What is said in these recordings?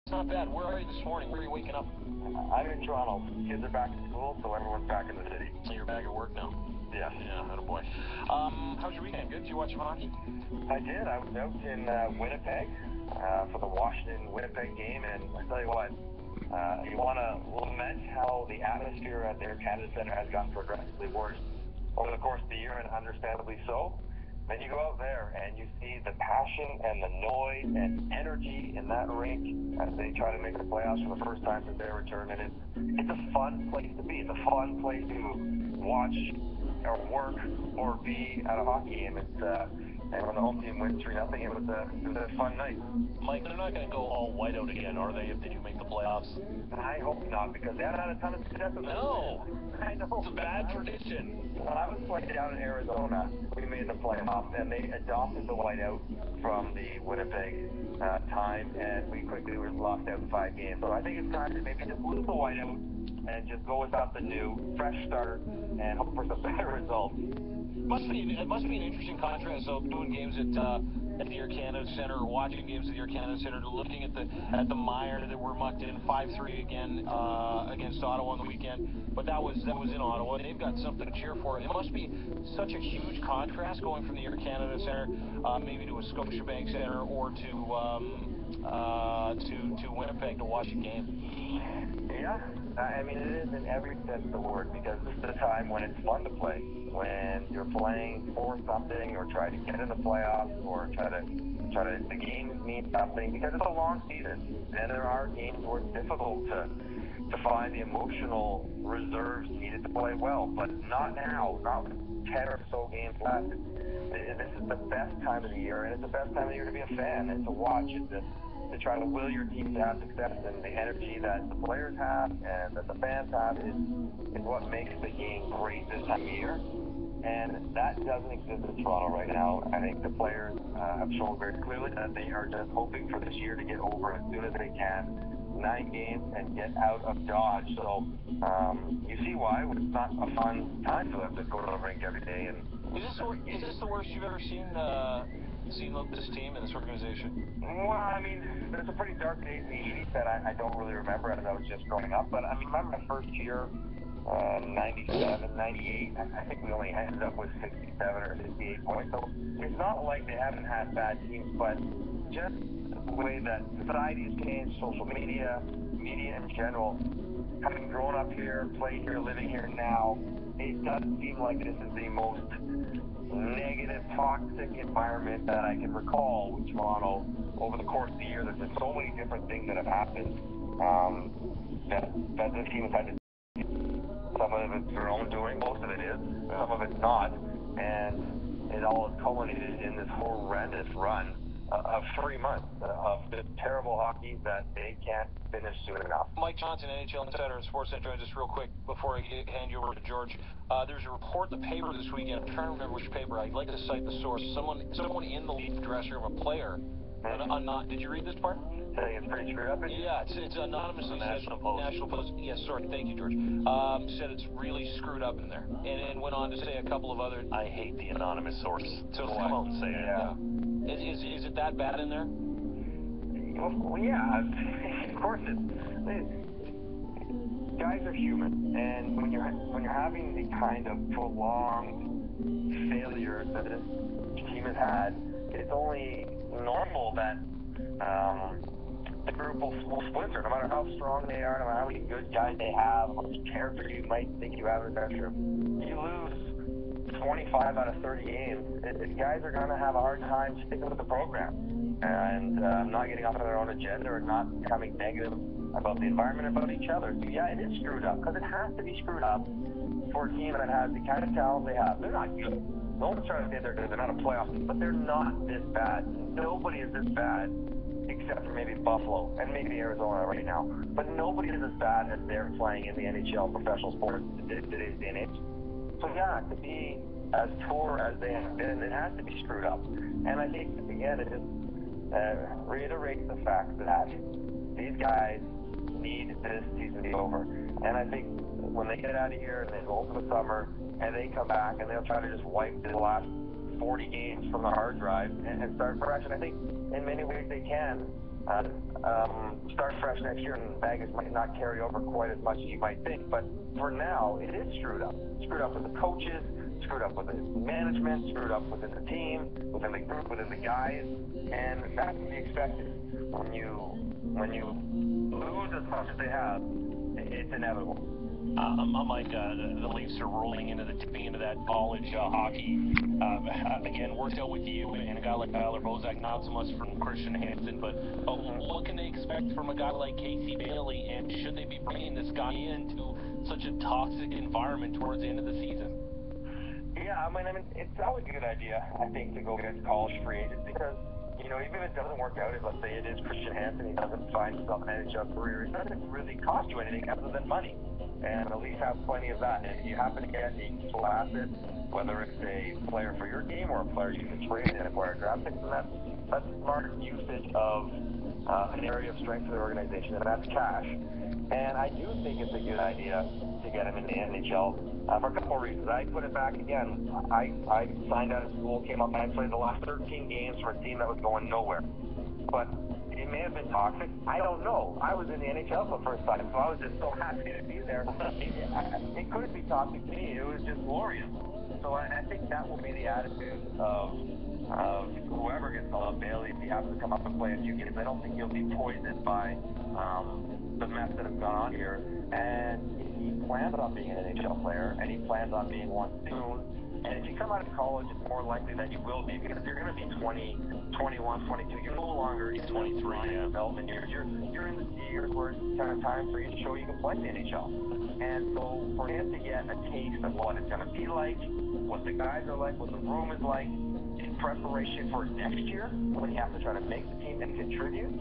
Not bad. Where are you this morning? Where are you waking up? I'm in Toronto. Kids are back in school, so everyone's back in the city. So you're back at work now? Yeah. Yeah, attaboy. How's your weekend? Good? Did you watch some hockey? I did. I was out in Winnipeg for the Washington-Winnipeg game, and I tell you what, you want to lament how the atmosphere at their Canada Centre has gotten progressively worse over the course of the year, and understandably so. Then you go out there and you see the passion and the noise and energy in that rink as they try to make the playoffs for the first time since their return. And it's a fun place to be. It's a fun place to watch or work or be at a hockey game. And when the home team wins 3-0, it was a fun night. Mike, they're not going to go all white out again, are they, if they do make the playoffs? I hope not, because they haven't had a ton of success with No! I know. It's a bad tradition. When I was playing down in Arizona, we made the playoffs, and they adopted the whiteout from the Winnipeg time, and we quickly were lost out in 5 games. So I think it's time to maybe just lose the whiteout and just go with something new, fresh start, and hope for some better results. It must be an interesting contrast. So doing games at the Air Canada Centre, or watching games at the Air Canada Centre, looking at the mire that we're mucked in 5-3 again against Ottawa on the weekend. But that was in Ottawa, and they've got something to cheer for. It must be such a huge contrast going from the Air Canada Centre maybe to a Scotiabank Centre or to Winnipeg to watch a game. Yeah, I mean, it is in every sense of the word, because this is the time when it's fun to play, when you're playing for something or try to get in the playoffs or the games mean something, because it's a long season, and there are games where it's difficult to find the emotional reserves needed to play well, but not now, not with 10 or so games left. This is the best time of the year, and it's the best time of the year to be a fan and to watch it, to try to will your team to have success, and the energy that the players have and that the fans have is what makes the game great this time of year. And that doesn't exist in Toronto right now. I think the players have shown very clearly that they are just hoping for this year to get over as soon as they can. 9 games and get out of Dodge. So you see why it's not a fun time for them to go to the rink every day. And is this the worst you've ever seen this team and this organization? Well, I mean, there's some pretty dark days in the 80s that I don't really remember as I was just growing up. But I remember my first year, 97, 98, I think we only ended up with 67 or 68 points. So it's not like they haven't had bad teams, but just the way that society has changed, social media in general, having grown up here, played here, living here now, it does seem like this is the most negative, toxic environment that I can recall with Toronto over the course of the year. There's been so many different things that have happened that this team has had to do. Some of it's their own doing, most of it is, some of it's not, and it all has culminated in this horrendous run of 3 months of just terrible hockey that they can't finish soon enough. Mike Johnson, NHL Insider and Sportsnet, joins us real quick before I hand you over to George. There's a report in the paper this weekend. I'm trying to remember which paper. I'd like to cite the source. Someone in the lead dressing room, a player. Did you read this part? Saying it's pretty screwed up. Yeah, it's anonymously said. National Post. National Post. Yes, sorry. Thank you, George. Said it's really screwed up in there, and went on to say a couple of other. I hate the anonymous source. So come on, say it. Yeah. Is it that bad in there? Well, yeah, of course guys are human, and when you're having the kind of prolonged failure that this team has had, it's only normal that the group will splinter, no matter how strong they are, no matter how many good guys they have, how much character you might think you have in the dressing room. You lose 25 out of 30 games, guys are going to have a hard time sticking with the program and not getting off on their own agenda or not becoming negative about the environment, about each other. So yeah, it is screwed up, because it has to be screwed up for a team that has the kind of talent they have. They're not good. No one's trying to say they're good. They're not a playoff team, but they're not this bad. Nobody is this bad except for maybe Buffalo and maybe Arizona right now. But nobody is as bad as they're playing in the NHL professional sports today's day and age. So yeah, to be as poor as they have been, it has to be screwed up. And I think, again, it just reiterates the fact that these guys need this season to be over. And I think when they get out of here and they go over the summer and they come back and they'll try to just wipe the last 40 games from the hard drive and start fresh. And I think in many ways they can. start fresh next year, and Vegas might not carry over quite as much as you might think. But for now, it is screwed up. Screwed up with the coaches, screwed up with the management, screwed up within the team, within the group, within the guys, and that's to be expected. When you lose as much as they have, it's inevitable. Mike, the Leafs are rolling into that college hockey. Again, worked out with you and a guy like Tyler Bozak, not so much from Christian Hansen, but what can they expect from a guy like Casey Bailey, and should they be bringing this guy into such a toxic environment towards the end of the season? Yeah, I mean, it's always a good idea, I think, to go against college free agents because, even if it doesn't work out, let's say it is Christian Hansen, he doesn't find himself an NHL career, it doesn't really cost you anything other than money. And the Leafs have plenty of that. And if you happen to get a useful asset, whether it's a player for your team or a player you can trade and acquire draft picks, and that's smart usage of an area of strength for the organization, and that's cash. And I do think it's a good idea to get him in the NHL for a couple of reasons. I put it back again. I signed out of school, came up, and I played the last 13 games for a team that was going nowhere. But it may have been toxic. I don't know. I was in the NHL for the first time, so I was just so happy to be there. It couldn't be toxic to me. It was just glorious. So I think that will be the attitude of whoever gets called up, Bailey, if he happens to come up and play a few games. I don't think he'll be poisoned by the mess that has gone on here. And if he plans on being an NHL player, and he plans on being one soon, and if you come out of college, it's more likely that you will be, because you're going to be 20, 21, 22. You're no longer in 23 development years. You're in the years where it's kind of time for you to show you can play in the NHL. And so for him to get a taste of what it's going to be like, what the guys are like, what the room is like, in preparation for next year, when you have to try to make the team and contribute,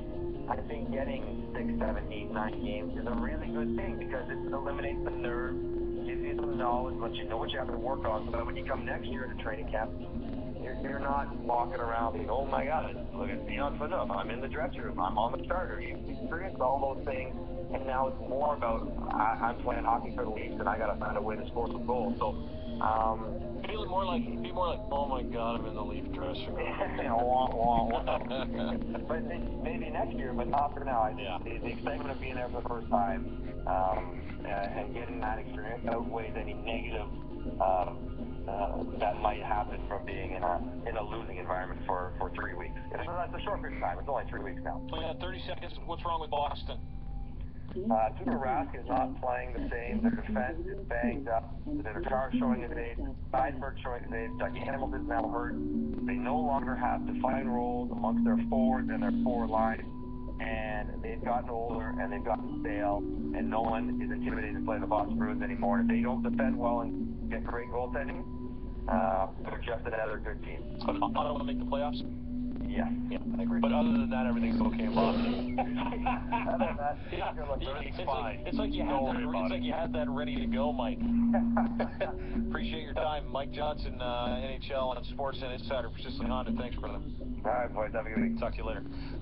I think getting 6, 7, 8, 9 games is a really good thing, because it eliminates the nerves, gives you some knowledge, lets you know what you have to work on, so that when you come next year to training camp, you're not walking around being, oh my God, look at Dion Phaneuf, I'm in the dressing room, I'm on the starter. You've experienced all those things, and now it's more about I'm playing hockey for the Leafs, and I got to find a way to score some goals. So, be more like, oh my God, I'm in the Leaf dressing room. But maybe next year, but not for now. The excitement of being there for the first time and getting that experience outweighs any negative that might happen from being in a losing environment for 3 weeks. That's a short period of time. It's only 3 weeks now. So 30 seconds. What's wrong with Boston? Tuukka Rask is not playing the same. Their defense is banged up. Their car showing his age. Seidberg showing his age. Dougie Hamilton is now hurt. They no longer have defined roles amongst their forwards and their forward line. And they've gotten older, and they've gotten stale, and no one is intimidated to play the Boston Bruins anymore. If they don't defend well and get great goaltending, they're just another good team. So Ottawa make the playoffs? Yeah, I agree. But other than that, everything's okay in Boston. Other than that, Everything's fine. It's like you had that ready to go, Mike. Appreciate your time. Mike Johnson, NHL and Sports and Insider for Sicily Honda. Thanks, brother. All right, boys. Have a good week. Talk to you later.